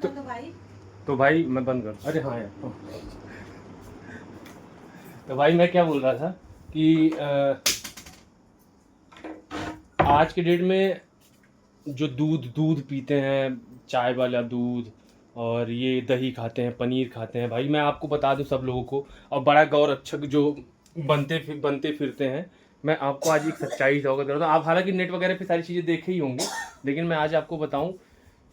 तो भाई मैं बंद कर, अरे हाँ यार। तो भाई मैं क्या बोल रहा था कि आज के डेट में जो दूध दूध पीते हैं, चाय वाला दूध, और ये दही खाते हैं, पनीर खाते हैं, भाई मैं आपको बता दूं सब लोगों को, और बड़ा गौरक्षक जो बनते फिरते हैं, मैं आपको आज एक सच्चाई से अवगत करा था। आप हालांकि नेट वगैरह पे सारी चीज़ें देखे ही होंगे, लेकिन मैं आज आपको बताऊं,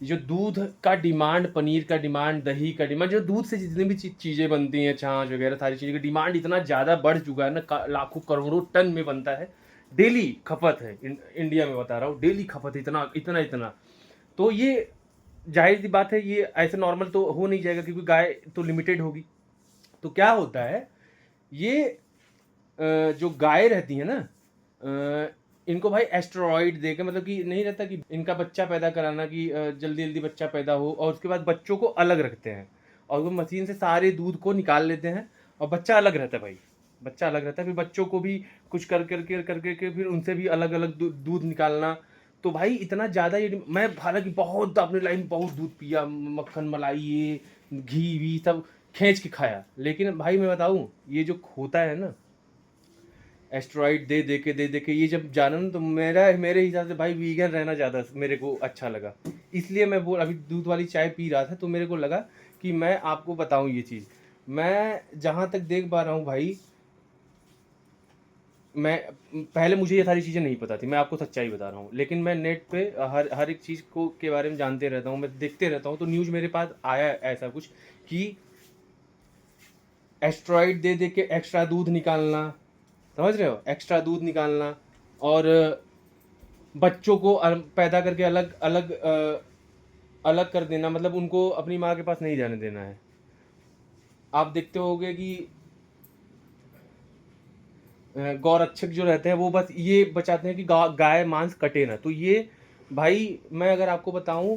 जो दूध का डिमांड, पनीर का डिमांड, दही का डिमांड, जो दूध से जितनी भी चीज़ें बनती हैं, छाछ वगैरह सारी चीज़ों का डिमांड इतना ज़्यादा बढ़ चुका है ना, लाखों करोड़ों टन में बनता है, डेली खपत है। इंडिया में बता रहा हूँ, डेली खपत है, इतना इतना इतना। तो ये जाहिर सी बात है, ये ऐसे नॉर्मल तो हो नहीं जाएगा, क्योंकि गाय तो लिमिटेड होगी। तो क्या होता है, ये जो गाय रहती है ना, इनको भाई एस्टेरॉइड दे के, मतलब कि नहीं रहता कि इनका बच्चा पैदा कराना, कि जल्दी जल्दी बच्चा पैदा हो, और उसके बाद बच्चों को अलग रखते हैं, और वो मशीन से सारे दूध को निकाल लेते हैं, और बच्चा अलग रहता है भाई, बच्चा अलग रहता है। फिर बच्चों को भी कुछ कर करके फिर उनसे भी अलग अलग दूध निकालना। तो भाई इतना ज़्यादा ये, मैं हालांकि बहुत अपनी लाइफ में बहुत दूध पिया, मक्खन मलाई, ये घी वी सब खींच के खाया, लेकिन भाई मैं बताऊं, ये जो होता है ना, एस्ट्रॉइड दे दे के ये जब जाना ना, तो मेरे हिसाब से भाई वीगन रहना ज़्यादा मेरे को अच्छा लगा। इसलिए मैं वो अभी दूध वाली चाय पी रहा था, तो मेरे को लगा कि मैं आपको बताऊं ये चीज़। मैं जहाँ तक देख पा रहा हूँ भाई, मैं पहले मुझे ये सारी चीज़ें नहीं पता थी, मैं आपको सच्चाई बता रहा हूँ, लेकिन मैं नेट पे हर हर एक चीज़ को के बारे में जानते रहता हूँ, मैं देखते रहता हूँ। तो न्यूज़ मेरे पास आया ऐसा कुछ कि एस्ट्रॉइड दे दे के एक्स्ट्रा दूध निकालना, समझ रहे हो, एक्स्ट्रा दूध निकालना, और बच्चों को पैदा करके अलग अलग अलग कर देना, मतलब उनको अपनी माँ के पास नहीं जाने देना है। आप देखते होगे कि गौरक्षक जो रहते हैं वो बस ये बचाते हैं कि गाय मांस कटे ना। तो ये भाई मैं अगर आपको बताऊं,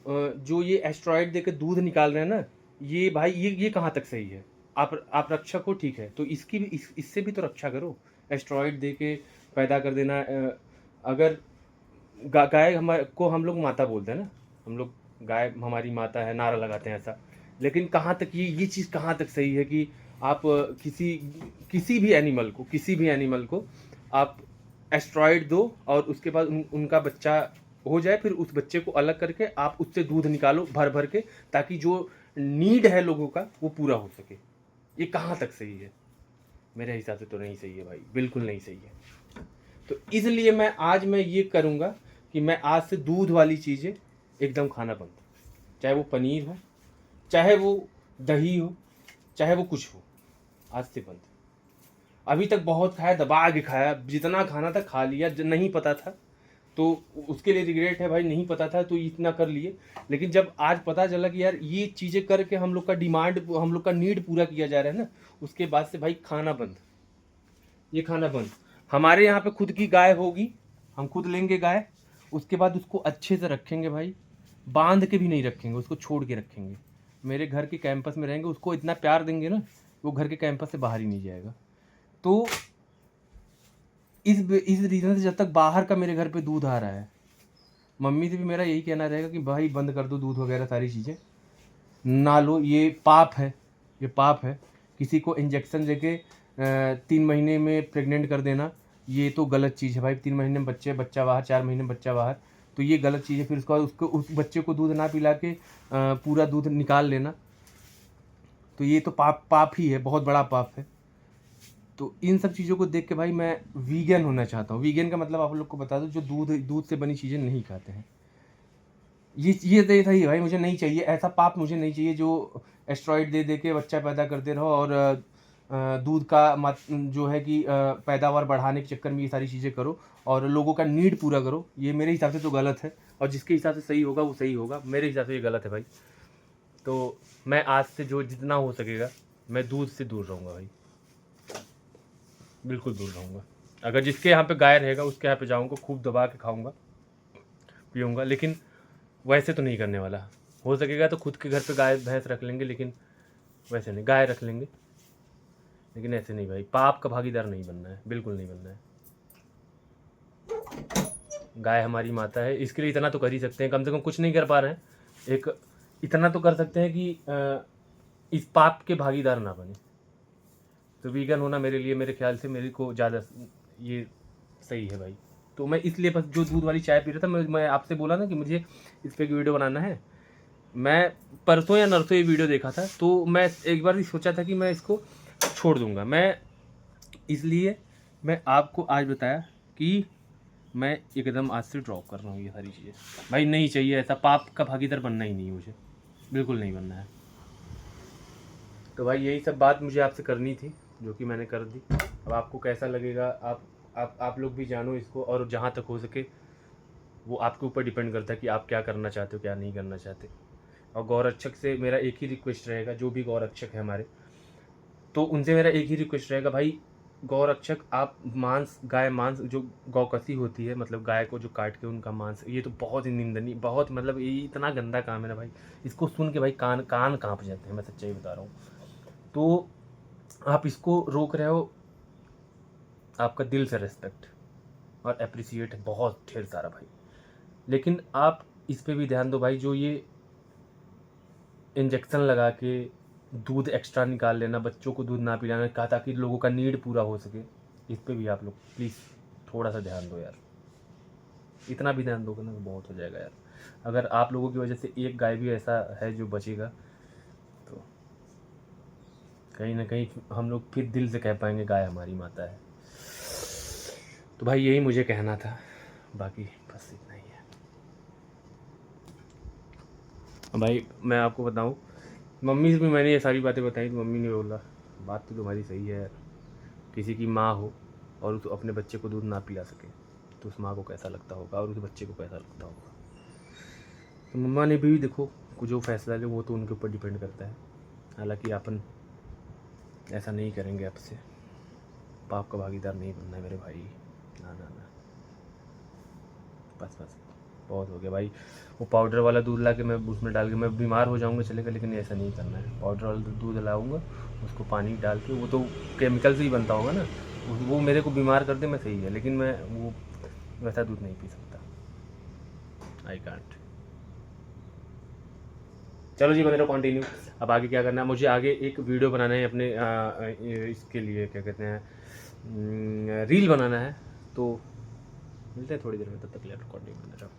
जो ये एस्ट्रॉइड देकर दूध निकाल रहे हैं ना, ये भाई ये कहाँ तक सही है। आप रक्षक हो, ठीक है, तो इसकी भी इससे भी तो रक्षा करो। एस्ट्रॉइड दे के पैदा कर देना, अगर गाय हमारे को हम लोग माता बोलते हैं ना, हम लोग गाय हमारी माता है, नारा लगाते हैं ऐसा। लेकिन कहाँ तक ये चीज़ कहाँ तक सही है कि आप किसी भी एनिमल को आप एस्ट्रॉइड दो, और उसके बाद उनका बच्चा हो जाए, फिर उस बच्चे को अलग करके आप उससे दूध निकालो भर भर के, ताकि जो नीड है लोगों का वो पूरा हो सके। ये कहाँ तक सही है? मेरे हिसाब से तो नहीं सही है भाई, बिल्कुल नहीं सही है। तो इसलिए मैं ये करूँगा कि मैं आज से दूध वाली चीज़ें एकदम खाना बंद, चाहे वो पनीर हो, चाहे वो दही हो, चाहे वो कुछ हो, आज से बंद। अभी तक बहुत खाया, दबा के खाया, जितना खाना था खा लिया, नहीं पता था तो उसके लिए रिग्रेट है भाई, नहीं पता था तो इतना कर लिए। लेकिन जब आज पता चला कि यार ये चीज़ें करके हम लोग का डिमांड, हम लोग का नीड पूरा किया जा रहा है ना, उसके बाद से भाई खाना बंद, ये खाना बंद। हमारे यहाँ पे खुद की गाय होगी, हम खुद लेंगे गाय, उसके बाद उसको अच्छे से रखेंगे भाई, बांध के भी नहीं रखेंगे, उसको छोड़ के रखेंगे, मेरे घर के कैंपस में रहेंगे, उसको इतना प्यार देंगे ना, वो घर के कैंपस से बाहर ही नहीं जाएगा। तो इस रीज़न से जब तक बाहर का मेरे घर पे दूध आ रहा है, मम्मी से भी मेरा यही कहना रहेगा कि भाई बंद कर दो दूध वगैरह सारी चीज़ें, ना लो, ये पाप है, ये पाप है। किसी को इंजेक्शन देके 3 महीने में प्रेग्नेंट कर देना, ये तो गलत चीज़ है भाई। 3 महीने में बच्चा बाहर, 4 महीने में बच्चा बाहर, तो ये गलत चीज़ है। फिर उसके बाद उसको उस बच्चे को दूध ना पिला के पूरा दूध निकाल लेना, तो ये तो पाप पाप ही है, बहुत बड़ा पाप है। तो इन सब चीज़ों को देख के भाई मैं वीगन होना चाहता हूँ। वीगन का मतलब आप लोग को बता दो, जो दूध से बनी चीज़ें नहीं खाते हैं। ये तो सही है भाई, मुझे नहीं चाहिए ऐसा पाप, मुझे नहीं चाहिए जो एस्ट्रॉइड दे दे के बच्चा पैदा करते रहो, और दूध का जो है कि पैदावार बढ़ाने के चक्कर में ये सारी चीज़ें करो और लोगों का नीड पूरा करो। ये मेरे हिसाब से तो गलत है, और जिसके हिसाब से सही होगा वो सही होगा, मेरे हिसाब से ये गलत है भाई। तो मैं आज से जो जितना हो सकेगा मैं दूध से दूर रहूँगा भाई, बिल्कुल दूर रहूँगा। अगर जिसके यहाँ पे गाय रहेगा उसके यहाँ पे जाऊँगा, खूब दबा के खाऊँगा पीऊँगा, लेकिन वैसे तो नहीं करने वाला। हो सकेगा तो खुद के घर पे गाय भैंस रख लेंगे, लेकिन वैसे नहीं, गाय रख लेंगे लेकिन ऐसे नहीं भाई, पाप का भागीदार नहीं बनना है, बिल्कुल नहीं बनना है। गाय हमारी माता है, इसके लिए इतना तो कर ही सकते हैं, कम से कम कुछ नहीं कर पा रहे हैं, एक इतना तो कर सकते हैं कि इस पाप के भागीदार ना बने। तो वीगन होना मेरे लिए, मेरे ख्याल से मेरे को ज़्यादा ये सही है भाई। तो मैं इसलिए बस जो दूध वाली चाय पी रहा था, मैं आपसे बोला ना कि मुझे इस पर एक वीडियो बनाना है। मैं परसों या नरसों ये वीडियो देखा था, तो मैं एक बार सोचा था कि मैं इसको छोड़ दूंगा। इसलिए मैं आपको आज बताया कि मैं एकदम आज से ड्रॉप कर रहा हूँ ये सारी चीज़ें। भाई नहीं चाहिए, ऐसा पाप का भागीदार बनना ही नहीं मुझे, बिल्कुल नहीं बनना है। तो भाई यही सब बात मुझे आपसे करनी थी, जो कि मैंने कर दी। अब आपको कैसा लगेगा, आप लोग भी जानो इसको, और जहाँ तक हो सके वो आपके ऊपर डिपेंड करता है कि आप क्या करना चाहते हो, क्या नहीं करना चाहते। और गौरक्षक से मेरा एक ही रिक्वेस्ट रहेगा, जो भी गौरक्षक है हमारे, तो उनसे मेरा एक ही रिक्वेस्ट रहेगा, भाई गौरक्षक आप गाय मांस जो गौकसी होती है, मतलब गाय को जो काट के उनका मांस, ये तो बहुत ही निंदनीय, बहुत मतलब ये इतना गंदा काम है ना भाई, इसको सुन के भाई कान कान कांप जाते हैं, मैं सच्चाई बता रहा हूँ। तो आप इसको रोक रहे हो, आपका दिल से रिस्पेक्ट और अप्रिसिएट है बहुत ढेर सारा भाई। लेकिन आप इस पे भी ध्यान दो भाई, जो ये इंजेक्शन लगा के दूध एक्स्ट्रा निकाल लेना, बच्चों को दूध ना पिलाना कहा, ताकि लोगों का नीड पूरा हो सके, इस पे भी आप लोग प्लीज़ थोड़ा सा ध्यान दो यार। इतना भी ध्यान दोगे ना तो बहुत हो जाएगा यार। अगर आप लोगों की वजह से एक गाय भी ऐसा है जो बचेगा, तो कहीं ना कहीं हम लोग फिर दिल से कह पाएंगे गाय हमारी माता है। तो भाई यही मुझे कहना था, बाकी बस इतना ही है। भाई मैं आपको बताऊं, मम्मी से भी मैंने ये सारी बातें बताई, तो मम्मी ने बोला बात तो तुम्हारी सही है यार, किसी की माँ हो और उस अपने बच्चे को दूध ना पिला सके तो उस माँ को कैसा लगता होगा और उस बच्चे को कैसा लगता होगा। तो मम्मा ने भी देखो जो फैसला ले वो तो उनके ऊपर डिपेंड करता है। हालांकि अपन ऐसा नहीं करेंगे, आपसे पाप का भागीदार नहीं बनना है मेरे भाई, ना ना ना, बस बस बहुत हो गया भाई। वो पाउडर वाला दूध ला के मैं उसमें डाल के मैं बीमार हो जाऊंगा चलेगा, लेकिन ऐसा नहीं करना है। पाउडर वाला दूध लाऊंगा, उसको पानी डाल के, वो तो केमिकल से ही बनता होगा ना, वो मेरे को बीमार कर दे मैं सही है, लेकिन मैं वो वैसा दूध नहीं पी सकता, आई कांट। चलो जी बने रहो, कंटिन्यू। अब आगे क्या करना है मुझे, आगे एक वीडियो बनाना है अपने इसके लिए, क्या कहते हैं, रील बनाना है। तो मिलते हैं थोड़ी देर में, तब तक के लिए कंटिन्यू बने रहो।